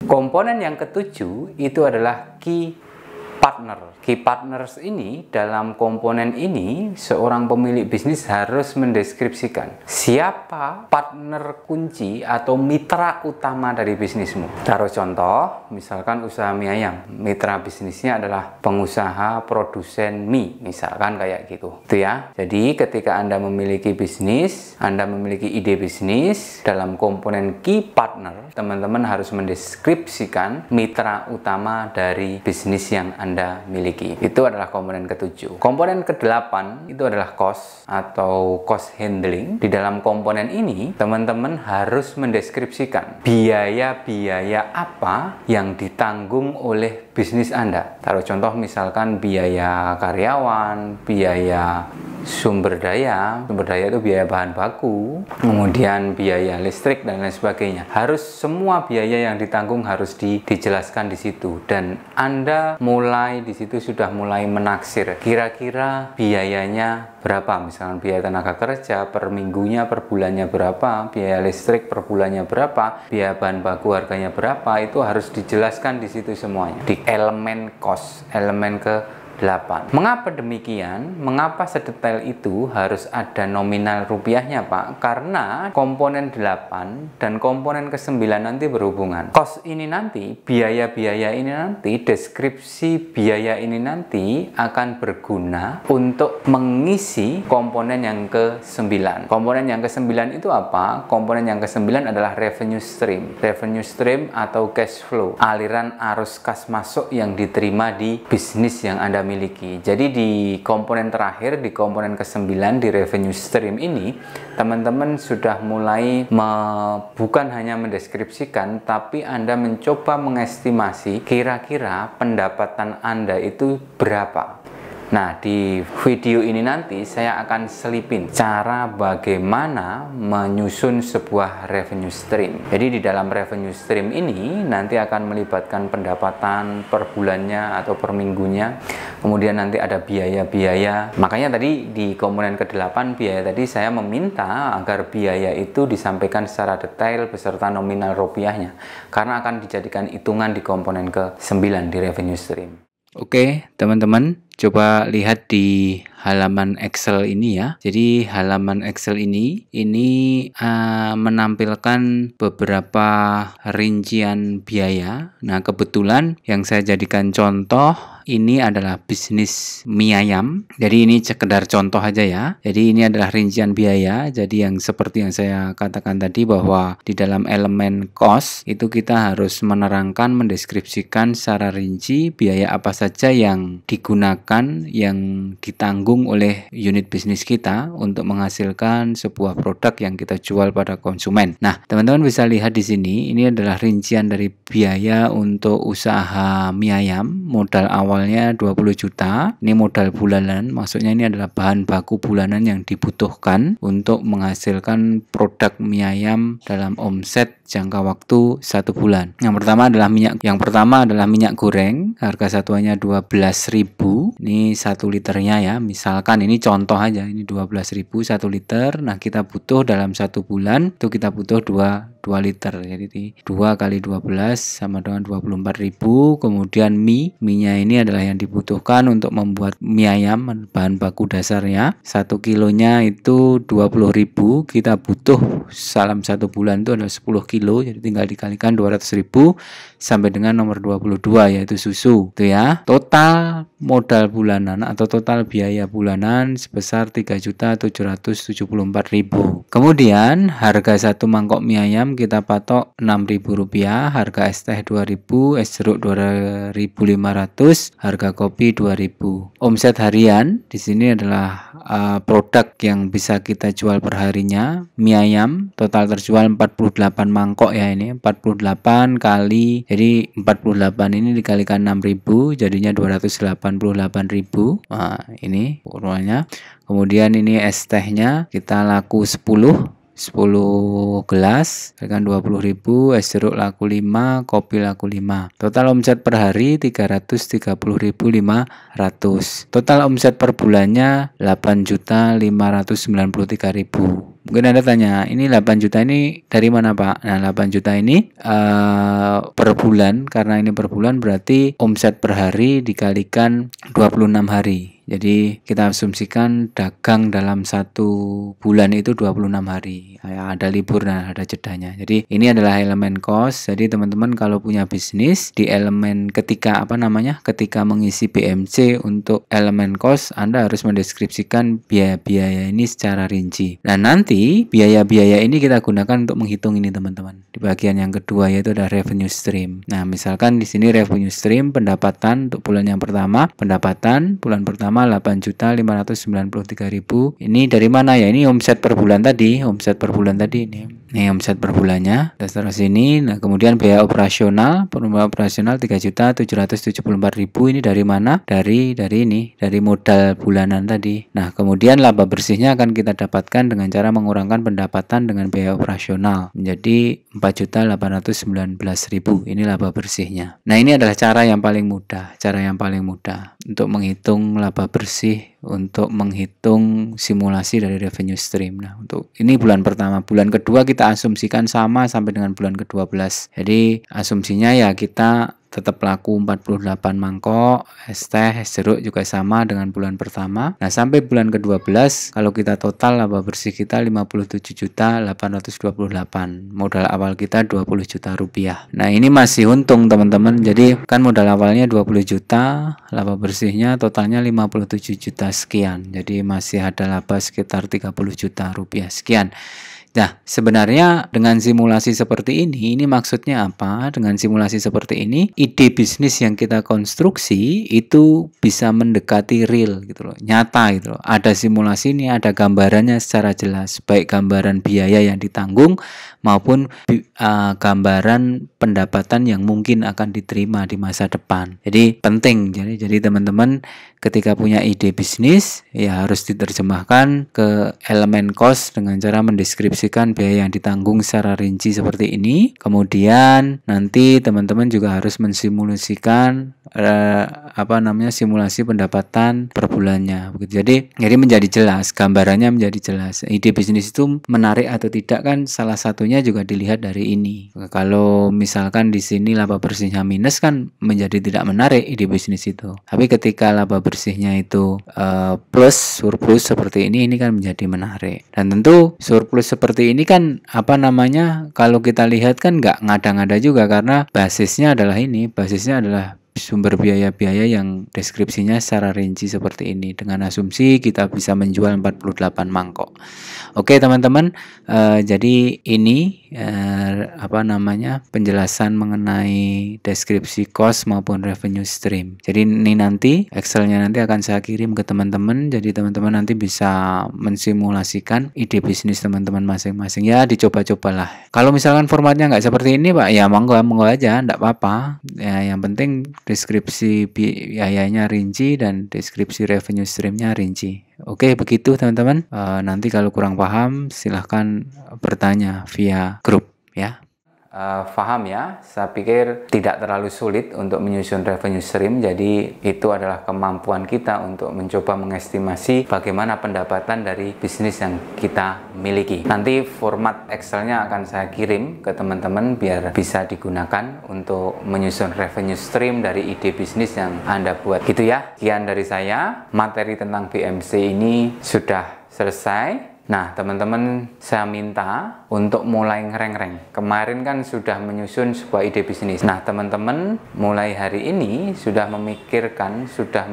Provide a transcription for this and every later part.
Komponen yang ketujuh itu adalah key partner. Key partners ini, dalam komponen ini seorang pemilik bisnis harus mendeskripsikan siapa partner kunci atau mitra utama dari bisnismu. Taruh contoh, misalkan usaha mie ayam. Mitra bisnisnya adalah pengusaha produsen mie, misalkan kayak gitu. Itu ya. Jadi ketika Anda memiliki bisnis, Anda memiliki ide bisnis, dalam komponen key partner, teman-teman harus mendeskripsikan mitra utama dari bisnis yang Anda miliki. Itu adalah komponen ketujuh. Komponen ke-8 itu adalah cost atau cost handling. Di dalam komponen ini, teman-teman harus mendeskripsikan biaya-biaya apa yang ditanggung oleh bisnis Anda. Taruh contoh misalkan biaya karyawan, biaya sumber daya itu biaya bahan baku, kemudian biaya listrik dan lain sebagainya. Harus semua biaya yang ditanggung harus dijelaskan di situ, dan Anda mulai di situ sudah mulai menaksir kira-kira biayanya berapa, misalkan biaya tenaga kerja per minggunya, per bulannya berapa, biaya listrik per bulannya berapa, biaya bahan baku harganya berapa, itu harus dijelaskan di situ semuanya di elemen cost, elemen ke-8. Mengapa demikian? Mengapa sedetail itu harus ada nominal rupiahnya, Pak? Karena komponen 8 dan komponen ke-9 nanti berhubungan. Cost ini nanti, biaya-biaya ini nanti, deskripsi biaya ini nanti akan berguna untuk mengisi komponen yang ke-9. Komponen yang ke-9 itu apa? Komponen yang ke-9 adalah revenue stream. Revenue stream atau cash flow, aliran arus kas masuk yang diterima di bisnis yang Anda miliki. Jadi di komponen terakhir, di komponen ke-9 di revenue stream ini, teman-teman sudah mulai bukan hanya mendeskripsikan, tapi Anda mencoba mengestimasi kira-kira pendapatan Anda itu berapa. Nah, di video ini nanti saya akan selipin cara bagaimana menyusun sebuah revenue stream. Jadi di dalam revenue stream ini nanti akan melibatkan pendapatan per bulannya atau per minggunya. Kemudian nanti ada biaya-biaya. Makanya tadi di komponen ke-8 biaya tadi saya meminta agar biaya itu disampaikan secara detail beserta nominal rupiahnya, karena akan dijadikan hitungan di komponen ke-9 di revenue stream. Oke, teman-teman, coba lihat di halaman Excel ini ya. Jadi halaman Excel ini menampilkan beberapa rincian biaya. Nah, kebetulan yang saya jadikan contoh ini adalah bisnis mie ayam. Jadi ini sekedar contoh aja ya. Jadi ini adalah rincian biaya. Jadi yang seperti yang saya katakan tadi, bahwa di dalam elemen cost itu kita harus menerangkan, mendeskripsikan secara rinci biaya apa saja yang digunakan, yang ditanggung oleh unit bisnis kita untuk menghasilkan sebuah produk yang kita jual pada konsumen. Nah, teman-teman bisa lihat di sini, ini adalah rincian dari biaya untuk usaha mie ayam. Modal awalnya 20 juta. Ini modal bulanan, maksudnya ini adalah bahan baku bulanan yang dibutuhkan untuk menghasilkan produk mie ayam dalam omset jangka waktu 1 bulan. Yang pertama adalah minyak goreng, harga satuannya 12.000. Ini 1 liternya ya. Misalkan ini contoh aja, ini 12.000 1 liter. Nah, kita butuh dalam 1 bulan itu kita butuh 2 liter. Jadi 2 kali 12 sama dengan 24.000. Kemudian mie-nya ini adalah yang dibutuhkan untuk membuat mie ayam, bahan baku dasarnya. 1 kilonya itu 20.000. Kita butuh dalam 1 bulan itu ada 10 kilo. Jadi tinggal dikalikan 200.000 sampai dengan nomor 22, yaitu susu. Itu ya. Total modal bulanan atau total biaya bulanan sebesar 3.774.000. Kemudian harga 1 mangkok mie ayam kita patok Rp6.000, harga es teh 2.000, es jeruk 2.500, harga kopi 2.000. Omset harian di sini adalah produk yang bisa kita jual perharinya. Mie ayam total terjual 48 mangkok ya, ini 48 kali, jadi 48 ini dikalikan 6.000 jadinya 288.000. Nah, ini urutannya. Kemudian ini es tehnya kita laku 10 10 gelas dengan 20.000, es jeruk laku 5, kopi laku 5. Total omset per hari 330.500. Total omset per bulannya 8.593.000. Mungkin Anda tanya, ini 8 juta ini dari mana Pak? Nah, 8 juta ini per bulan, karena ini per bulan berarti omset per hari dikalikan 26 hari. Jadi kita asumsikan dagang dalam 1 bulan itu 26 hari. Ada libur dan ada jedanya. Jadi ini adalah elemen cost. Jadi teman-teman kalau punya bisnis di elemen ketika mengisi BMC untuk elemen cost, Anda harus mendeskripsikan biaya-biaya ini secara rinci. Nah, nanti biaya-biaya ini kita gunakan untuk menghitung ini teman-teman. Di bagian yang kedua yaitu ada revenue stream. Nah, misalkan di sini revenue stream pendapatan untuk bulan yang pertama, pendapatan bulan pertama 8.593.000. Ini dari mana ya? Ini omset per bulan tadi, Ini omset per bulannya. Terus sini. Nah, kemudian biaya operasional, 3.774.000. Ini dari mana? Dari modal bulanan tadi. Nah, kemudian laba bersihnya akan kita dapatkan dengan cara mengurangkan pendapatan dengan biaya operasional menjadi 4.819.000. Ini laba bersihnya. Nah, ini adalah cara yang paling mudah untuk menghitung laba bersih, untuk menghitung simulasi dari revenue stream. Nah, untuk ini bulan pertama. Bulan kedua kita asumsikan sama sampai dengan bulan ke-12. Jadi asumsinya ya kita tetap laku 48 mangkok, es teh, es jeruk juga sama dengan bulan pertama. Nah, sampai bulan ke-12 kalau kita total laba bersih kita 57.828. Modal awal kita 20 juta rupiah. Nah, ini masih untung teman-teman. Jadi kan modal awalnya 20 juta, laba bersihnya totalnya 57 juta sekian. Jadi masih ada laba sekitar 30 juta rupiah sekian. Nah, sebenarnya dengan simulasi seperti ini maksudnya apa? Dengan simulasi seperti ini, ide bisnis yang kita konstruksi itu bisa mendekati real gitu loh, nyata gitu loh. Ada simulasi ini, ada gambarannya secara jelas, baik gambaran biaya yang ditanggung maupun gambaran pendapatan yang mungkin akan diterima di masa depan. Jadi penting, jadi teman-teman ketika punya ide bisnis ya harus diterjemahkan ke elemen cost dengan cara mendeskripsikan biaya yang ditanggung secara rinci seperti ini. Kemudian nanti teman-teman juga harus mensimulasikan simulasi pendapatan per bulannya. Jadi menjadi jelas, gambarannya menjadi jelas. Ide bisnis itu menarik atau tidak kan salah satunya juga dilihat dari ini. Kalau misalkan di sini laba bersihnya minus kan menjadi tidak menarik ide bisnis itu. Tapi ketika laba bersihnya itu surplus seperti ini kan menjadi menarik. Dan tentu surplus seperti ini kan kalau kita lihat kan nggak ngada-ngada juga, karena basisnya adalah sumber biaya-biaya yang deskripsinya secara rinci seperti ini. Dengan asumsi kita bisa menjual 48 mangkok. Oke teman-teman, jadi ini penjelasan mengenai deskripsi cost maupun revenue stream. Jadi ini nanti Excelnya nanti akan saya kirim ke teman-teman. Jadi teman-teman nanti bisa mensimulasikan ide bisnis teman-teman masing-masing. Ya dicoba-cobalah. Kalau misalkan formatnya nggak seperti ini Pak, ya monggo aja, nggak apa-apa. Ya yang penting deskripsi biayanya rinci dan deskripsi revenue streamnya rinci. Oke, begitu teman-teman. Nanti kalau kurang paham silahkan bertanya via grup ya. Paham ya, saya pikir tidak terlalu sulit untuk menyusun revenue stream. Jadi itu adalah kemampuan kita untuk mencoba mengestimasi bagaimana pendapatan dari bisnis yang kita miliki. Nanti format Excelnya akan saya kirim ke teman-teman biar bisa digunakan untuk menyusun revenue stream dari ide bisnis yang Anda buat. Gitu ya, sekian dari saya. Materi tentang BMC ini sudah selesai. Nah teman-teman, saya minta untuk mulai ngereng-reng. Kemarin kan sudah menyusun sebuah ide bisnis. Nah teman-teman mulai hari ini sudah memikirkan, sudah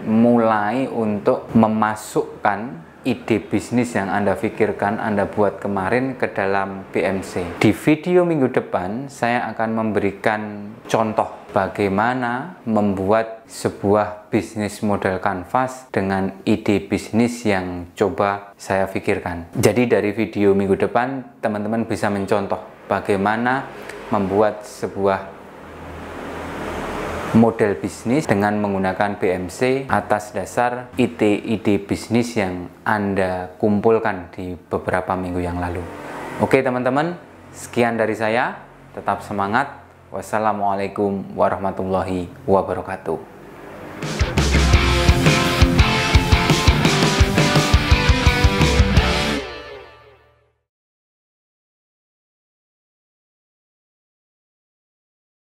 mulai untuk memasukkan ide bisnis yang Anda pikirkan, Anda buat kemarin ke dalam BMC. Di video minggu depan saya akan memberikan contoh bagaimana membuat sebuah bisnis model kanvas dengan ide bisnis yang coba saya pikirkan. Jadi dari video minggu depan teman-teman bisa mencontoh bagaimana membuat sebuah model bisnis dengan menggunakan BMC atas dasar ide-ide bisnis yang Anda kumpulkan di beberapa minggu yang lalu. Oke teman-teman, sekian dari saya. Tetap semangat. Wassalamualaikum warahmatullahi wabarakatuh.